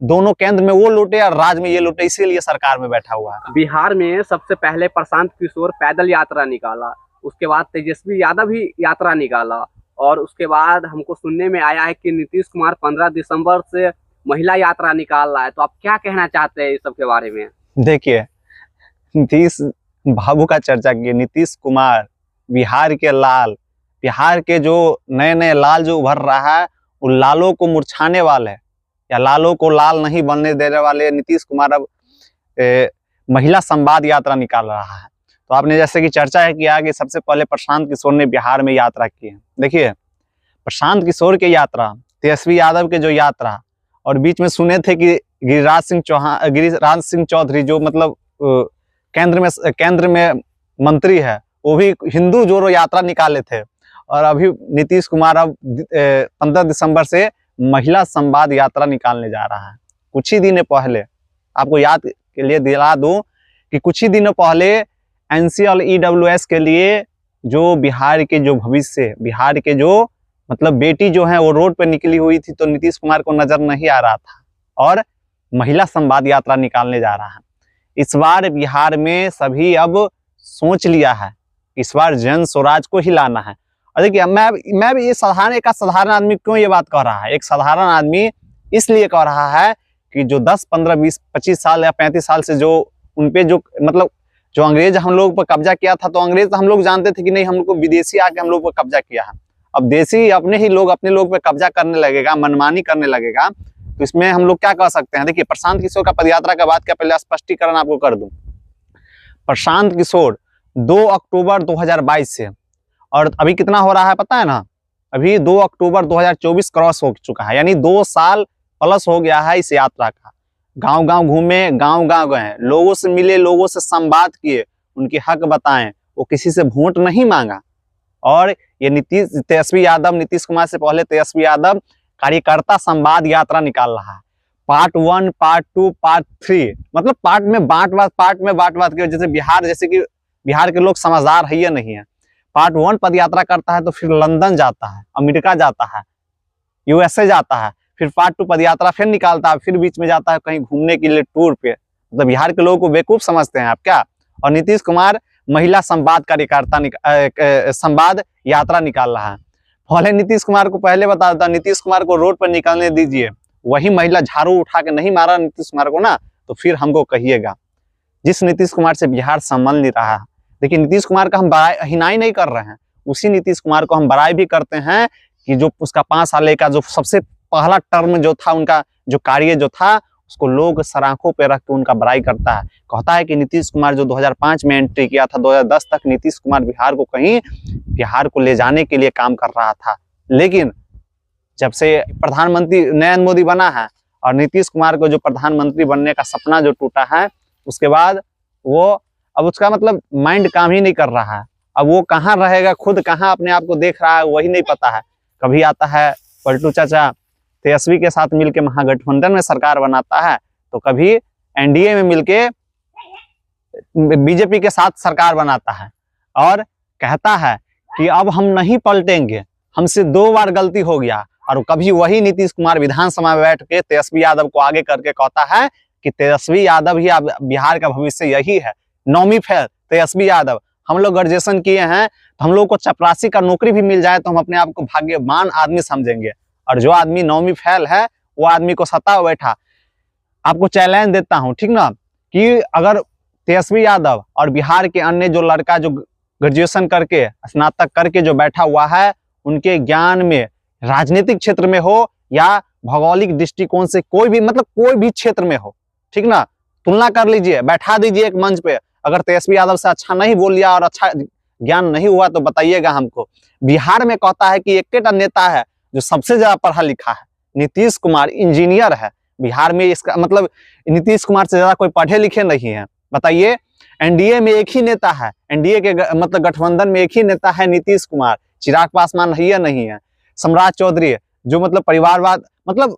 दोनों केंद्र में वो लूटे और राज्य में ये लूटे, इसीलिए सरकार में बैठा हुआ है। बिहार में सबसे पहले प्रशांत किशोर पैदल यात्रा निकाला, उसके बाद तेजस्वी यादव भी यात्रा निकाला, और उसके बाद हमको सुनने में आया है कि नीतीश कुमार 15 दिसंबर से महिला यात्रा निकाल रहा है। तो आप क्या कहना चाहते हैं इस सब के बारे में? देखिए, नीतीश बाबू का चर्चा किए, नीतीश कुमार बिहार के लाल, बिहार के जो नए नए लाल जो उभर रहा है उन लालों को मुरझाने वाले या लालों को लाल नहीं बनने देने वाले नीतीश कुमार अब महिला संवाद यात्रा निकाल रहा है। तो आपने जैसे कि चर्चा है किया कि सबसे पहले प्रशांत किशोर ने बिहार में यात्रा की है। देखिए, प्रशांत किशोर की यात्रा, तेजस्वी यादव के जो यात्रा, और बीच में सुने थे कि गिरिराज सिंह चौधरी जो मतलब केंद्र में मंत्री है, वो भी हिंदू जोड़ो यात्रा निकाले थे। और अभी नीतीश कुमार अब 15 दिसंबर से महिला संवाद यात्रा निकालने जा रहा है। कुछ ही दिन पहले, आपको याद के लिए दिला दूं कि कुछ ही दिनों पहले एनसी और ईडब्ल्यूएस के लिए जो बिहार के जो भविष्य, बिहार के जो मतलब बेटी जो है वो रोड पे निकली हुई थी, तो नीतीश कुमार को नजर नहीं आ रहा था और महिला संवाद यात्रा निकालने जा रहा है। इस बार बिहार में सभी अब सोच लिया है, इस बार जन स्वराज को ही लाना है। और देखिए, मैं भी ये साधारण आदमी क्यों ये बात कह रहा है? एक साधारण आदमी इसलिए कह रहा है कि जो 10, 15, 20, 25 साल या 35 साल से जो उनपे जो मतलब जो अंग्रेज हम लोग पर कब्जा किया था, तो अंग्रेज हम लोग जानते थे कि नहीं, हम लोग को विदेशी आके हम लोग पर कब्जा किया है। अब देशी अपने ही लोग अपने लोग पे कब्जा करने लगेगा, मनमानी करने लगेगा, तो इसमें हम लोग क्या कह सकते हैं? देखिए, प्रशांत किशोर का पदयात्रा का बात क्या, पहले स्पष्टीकरण आपको कर दूं। प्रशांत किशोर 2 अक्टूबर 2022 से, और अभी कितना हो रहा है पता है ना? अभी 2 अक्टूबर 2024 क्रॉस हो चुका है, यानी 2 साल प्लस हो गया है इस यात्रा का। गांव गांव घूमे, गांव गांव गए, लोगों से मिले, लोगों से संवाद किए, उनके हक बताएं, वो किसी से वोट नहीं मांगा। और ये तेजस्वी यादव, नीतीश कुमार से पहले तेजस्वी यादव कार्यकर्ता संवाद यात्रा निकाल रहा है। पार्ट 1, पार्ट 2, पार्ट 3, मतलब पार्ट में बांट के, जैसे जैसे कि बिहार के लोग समझदार है या नहीं है। पार्ट 1 पद यात्रा करता है तो फिर लंदन जाता है, अमेरिका जाता है, यूएसए जाता है, फिर पार्ट 2 पद यात्रा फिर निकालता है, फिर बीच में जाता है कहीं घूमने के लिए टूर पे। मतलब बिहार के लोगों को बेवकूफ समझते हैं आप क्या? और नीतीश कुमार महिला संवाद कार्यकर्ता संवाद यात्रा निकाल रहा है। पहले नीतीश कुमार को पहले बता देता, नीतीश कुमार को रोड पर निकलने दीजिए, वही महिला झाड़ू उठा के नहीं मारा नीतीश कुमार को ना, तो फिर हमको कहिएगा। जिस नीतीश कुमार से बिहार संबंध नहीं रहा। देखिए, नीतीश कुमार का हम हिनाई नहीं कर रहे हैं, उसी नीतीश कुमार को हम बड़ाई भी करते हैं कि जो उसका 5 साल का जो सबसे पहला टर्म जो था, उनका जो कार्य जो था, उसको लोग सराखों पे रख के उनका बड़ाई करता है। कहता है कि नीतीश कुमार जो 2005 में एंट्री किया था, 2010 तक नीतीश कुमार बिहार को ले जाने के लिए काम कर रहा था। लेकिन जब से प्रधानमंत्री नरेंद्र मोदी बना है और नीतीश कुमार को जो प्रधानमंत्री बनने का सपना जो टूटा है, उसके बाद वो अब उसका मतलब माइंड काम ही नहीं कर रहा है। अब वो कहाँ रहेगा, खुद कहाँ अपने आप को देख रहा है, वही नहीं पता है। कभी आता है पलटू चाचा तेजस्वी के साथ मिलके महागठबंधन में सरकार बनाता है, तो कभी एनडीए में मिलके बीजेपी के साथ सरकार बनाता है और कहता है कि अब हम नहीं पलटेंगे, हमसे 2 बार गलती हो गया। और कभी वही नीतीश कुमार विधानसभा में बैठ के तेजस्वी यादव को आगे करके कहता है कि तेजस्वी यादव ही बिहार का भविष्य यही है। नौवीं फेल तेजस्वी यादव, हम लोग ग्रेजुएशन किए हैं, तो हम लोग को चपरासी का नौकरी भी मिल जाए तो हम अपने आप को भाग्यवान आदमी समझेंगे। और जो आदमी 9वीं फेल है, वो आदमी को सता बैठा। आपको चैलेंज देता हूं, ठीक ना, कि अगर तेजस्वी यादव और बिहार के अन्य जो लड़का जो ग्रेजुएशन करके स्नातक करके जो बैठा हुआ है, उनके ज्ञान में राजनीतिक क्षेत्र में हो या भौगोलिक दृष्टिकोण से कोई भी क्षेत्र में हो, ठीक ना, तुलना कर लीजिए, बैठा दीजिए एक मंच पे। अगर तेजस्वी यादव से अच्छा नहीं बोल लिया और अच्छा ज्ञान नहीं हुआ तो बताइएगा हमको। बिहार में कहता है कि एक नेता है जो सबसे ज्यादा पढ़ा लिखा है, नीतीश कुमार इंजीनियर है। बिहार में इसका मतलब नीतीश कुमार से ज्यादा कोई पढ़े लिखे नहीं है। बताइए, एनडीए में एक ही नेता है, एनडीए के मतलब गठबंधन में एक ही नेता है नीतीश कुमार, चिराग पासवान है या नहीं है। सम्राट चौधरी जो मतलब परिवारवाद, मतलब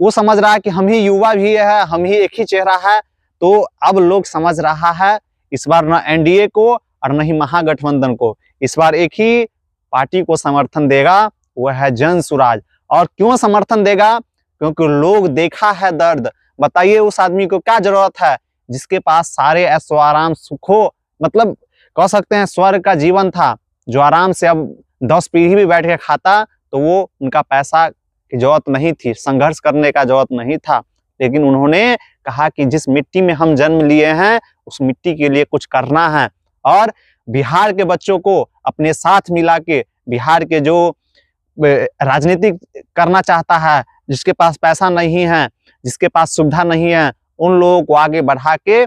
वो समझ रहा है कि हम ही युवा भी है, हम ही एक ही चेहरा है। तो अब लोग समझ रहा है इस बार न एनडीए को और न ही महागठबंधन को, इस बार एक ही पार्टी को समर्थन देगा, वह है जन स्वराज। और क्यों समर्थन देगा? क्योंकि लोग देखा है दर्द। बताइए उस आदमी को क्या जरूरत है जिसके पास सारे ऐशो आराम सुखो, मतलब कह सकते हैं स्वर्ग का जीवन था, जो आराम से अब 10 पीढ़ी भी बैठ के खाता तो वो उनका पैसा की जरूरत नहीं थी, संघर्ष करने का जरूरत नहीं था। लेकिन उन्होंने कहा कि जिस मिट्टी में हम जन्म लिए हैं उस मिट्टी के लिए कुछ करना है, और बिहार के बच्चों को अपने साथ मिला के बिहार के जो राजनीति करना चाहता है, जिसके पास पैसा नहीं है, जिसके पास सुविधा नहीं है, उन लोगों को आगे बढ़ा के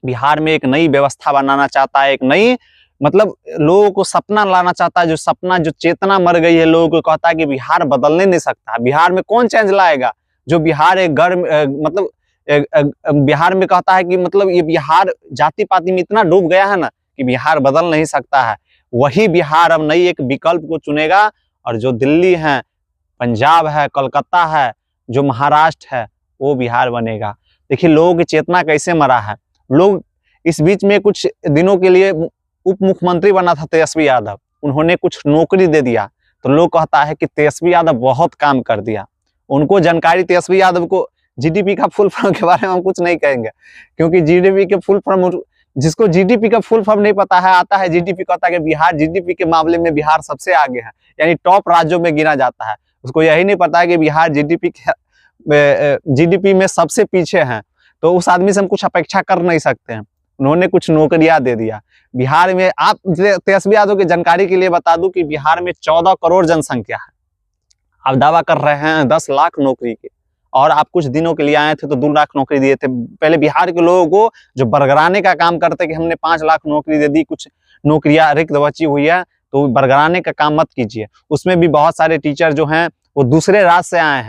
बिहार में एक नई व्यवस्था बनाना चाहता है, एक नई मतलब लोगों को सपना लाना चाहता है, जो सपना जो चेतना मर गई है लोगों को। कहता है कि बिहार बदलने नहीं सकता, बिहार में कौन चेंज लाएगा, जो बिहार एक गर्म मतलब बिहार में कहता है कि मतलब ये बिहार जाति पाति में इतना डूब गया है ना कि बिहार बदल नहीं सकता है। वही बिहार अब नई एक विकल्प को चुनेगा, और जो दिल्ली है, पंजाब है, कोलकाता है, जो महाराष्ट्र है, वो बिहार बनेगा। देखिए लोगों की चेतना कैसे मरा है। लोग इस बीच में कुछ दिनों के लिए उप मुख्यमंत्री बना था तेजस्वी यादव, उन्होंने कुछ नौकरी दे दिया तो लोग कहता है कि तेजस्वी यादव बहुत काम कर दिया। उनको जानकारी, तेजस्वी यादव को जीडीपी का फुल फॉर्म के बारे में हम कुछ नहीं कहेंगे, क्योंकि जीडीपी के फुल फॉर्म, जिसको जीडीपी का फुल फॉर्म नहीं पता है, आता है जीडीपी, कहता है कि बिहार जीडीपी के मामले में बिहार सबसे आगे है, यानी टॉप राज्यों में गिना जाता है। उसको यही नहीं पता है कि बिहार जीडीपी में सबसे पीछे है। तो उस आदमी से हम कुछ अपेक्षा कर नहीं सकते हैं। उन्होंने कुछ नौकरियां दे दिया बिहार में। आप तेजस्वी यादव की जानकारी के लिए बता दूं कि बिहार में 14 करोड़ जनसंख्या है। आप दावा कर रहे हैं 10 लाख नौकरी के, और आप कुछ दिनों के लिए आए थे तो 2 लाख नौकरी दिए थे। पहले बिहार के लोगों को जो बरगराने का काम करते कि हमने 5 लाख नौकरी दे दी, कुछ नौकरियां रिक्त बची हुई है, तो बरगराने का काम मत कीजिए। उसमें भी बहुत सारे टीचर जो हैं वो दूसरे राज्य से आए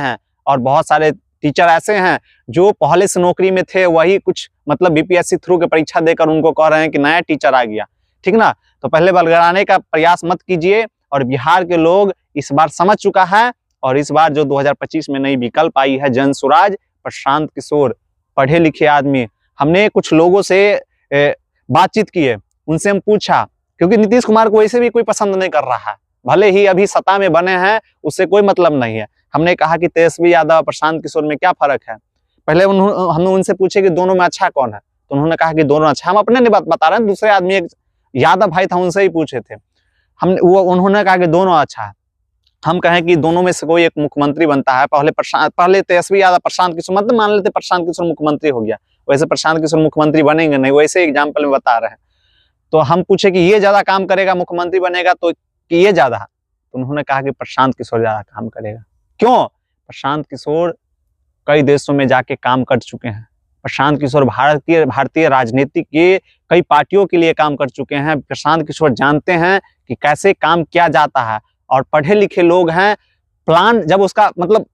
हैं, और बहुत सारे टीचर ऐसे हैं जो पहले से नौकरी में थे, वही कुछ मतलब बीपीएससी थ्रू के परीक्षा देकर उनको कह रहे हैं कि नया टीचर आ गया, ठीक ना। तो पहले बरगराने का प्रयास मत कीजिए। और बिहार के लोग इस बार समझ चुका है, और इस बार जो 2025 में नई विकल्प आई है जन स्वराज, प्रशांत किशोर पढ़े लिखे आदमी। हमने कुछ लोगों से बातचीत की है, उनसे हम पूछा, क्योंकि नीतीश कुमार को वैसे भी कोई पसंद नहीं कर रहा है, भले ही अभी सत्ता में बने हैं, उससे कोई मतलब नहीं है। हमने कहा कि तेजस्वी यादव प्रशांत किशोर में क्या फर्क है। पहले हमने उनसे पूछे कि दोनों में अच्छा कौन है, तो उन्होंने कहा कि दोनों अच्छा। हम अपने नहीं बता रहे हैं, दूसरे आदमी एक यादव भाई था, उनसे ही पूछे थे। उन्होंने कहा कि दोनों अच्छा है। हम कहें कि दोनों में से कोई एक मुख्यमंत्री बनता है, पहले तेजस्वी यादव प्रशांत किशोर, मतलब मान लेते प्रशांत किशोर मुख्यमंत्री हो गया, वैसे प्रशांत किशोर मुख्यमंत्री बनेंगे नहीं, वैसे एग्जाम्पल में बता रहे हैं। तो हम पूछे कि ये ज्यादा काम करेगा, मुख्यमंत्री बनेगा तो कि ये ज्यादा, तो उन्होंने कहा कि प्रशांत किशोर ज्यादा काम करेगा। क्यों? प्रशांत किशोर कई देशों में जाके काम कर चुके हैं। प्रशांत किशोर भारतीय राजनीति के कई पार्टियों के लिए काम कर चुके हैं। प्रशांत किशोर जानते हैं कि कैसे काम किया जाता है, और पढ़े लिखे लोग हैं। प्लान जब उसका मतलब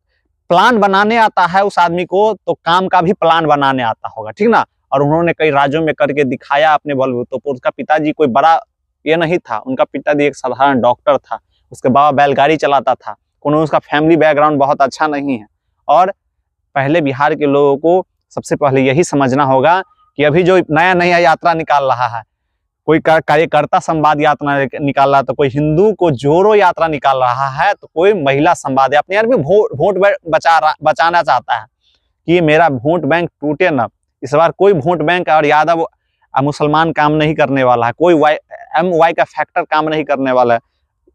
प्लान बनाने आता है उस आदमी को, तो काम का भी प्लान बनाने आता होगा, ठीक ना। और उन्होंने कई राज्यों में करके दिखाया अपने बलबूते पर। उसका पिताजी कोई बड़ा ये नहीं था, उनका पिताजी एक साधारण डॉक्टर था, उसके बाबा बैलगाड़ी चलाता था। उसका फैमिली बैकग्राउंड बहुत अच्छा नहीं है। और पहले बिहार के लोगों को सबसे पहले यही समझना होगा कि अभी जो नया यात्रा निकाल रहा है, कोई कार्यकर्ता संवाद यात्रा निकाल रहा है, तो कोई हिंदू को जोड़ो यात्रा निकाल रहा है, तो कोई महिला संवाद, अपने यार में वोट बचाना चाहता है कि ये मेरा वोट बैंक टूटे ना। इस बार कोई वोट बैंक और यादव मुसलमान काम नहीं करने वाला है, कोई MY का फैक्टर काम नहीं करने वाला है।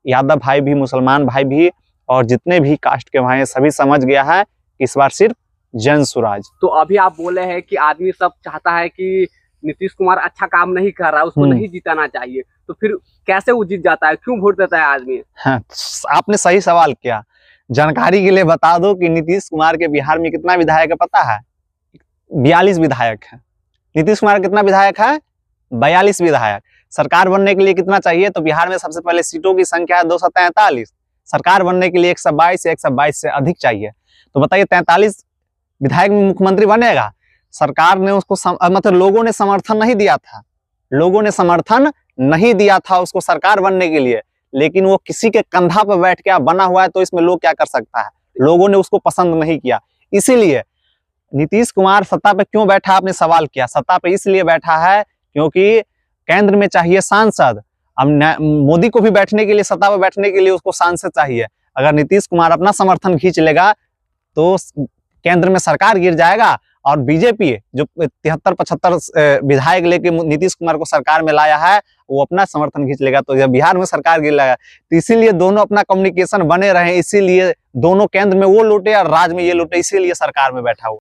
यादव भाई भी, मुसलमान भाई भी, और जितने भी कास्ट के भाई हैं, सभी समझ गया है कि इस बार सिर्फ जन स्वराज। तो अभी आप बोले हैं कि आदमी सब चाहता है कि नीतीश कुमार अच्छा काम नहीं कर रहा, उसको नहीं जिताना चाहिए, तो फिर कैसे वो जीत जाता है, क्यों वोट देता है आदमी? हाँ, आपने सही सवाल किया। जानकारी के लिए बता दो कि नीतीश कुमार के बिहार में कितना विधायक है पता है? 42 विधायक है। नीतीश कुमार कितना विधायक है? 42 विधायक। सरकार बनने के लिए कितना चाहिए? तो बिहार में सबसे पहले सीटों की संख्या है 243। सरकार बनने के लिए 122 या 122 से अधिक चाहिए। तो बताइए 43 विधायक में मुख्यमंत्री बनेगा? सरकार ने उसको मतलब लोगों ने समर्थन नहीं दिया था, लोगों ने समर्थन नहीं दिया था उसको सरकार बनने के लिए, लेकिन वो किसी के कंधा पर बैठ के बना हुआ है, तो इसमें लोग क्या कर सकता है? लोगों ने उसको पसंद नहीं किया। इसीलिए नीतीश कुमार सत्ता पे क्यों बैठा, आपने सवाल किया। सत्ता पे इसलिए बैठा है क्योंकि केंद्र में चाहिए सांसद। अब मोदी को भी बैठने के लिए, सत्ता पे बैठने के लिए उसको सांसद चाहिए। अगर नीतीश कुमार अपना समर्थन खींच लेगा तो केंद्र में सरकार गिर जाएगा, और बीजेपी जो 73-75 विधायक लेके नीतीश कुमार को सरकार में लाया है वो अपना समर्थन खींच लेगा, तो जब बिहार में सरकार गिर जाएगा। तो इसीलिए दोनों अपना कम्युनिकेशन बने रहे, इसीलिए दोनों केंद्र में वो लूटे और राज्य में ये लूटे, इसीलिए सरकार में बैठा हुआ।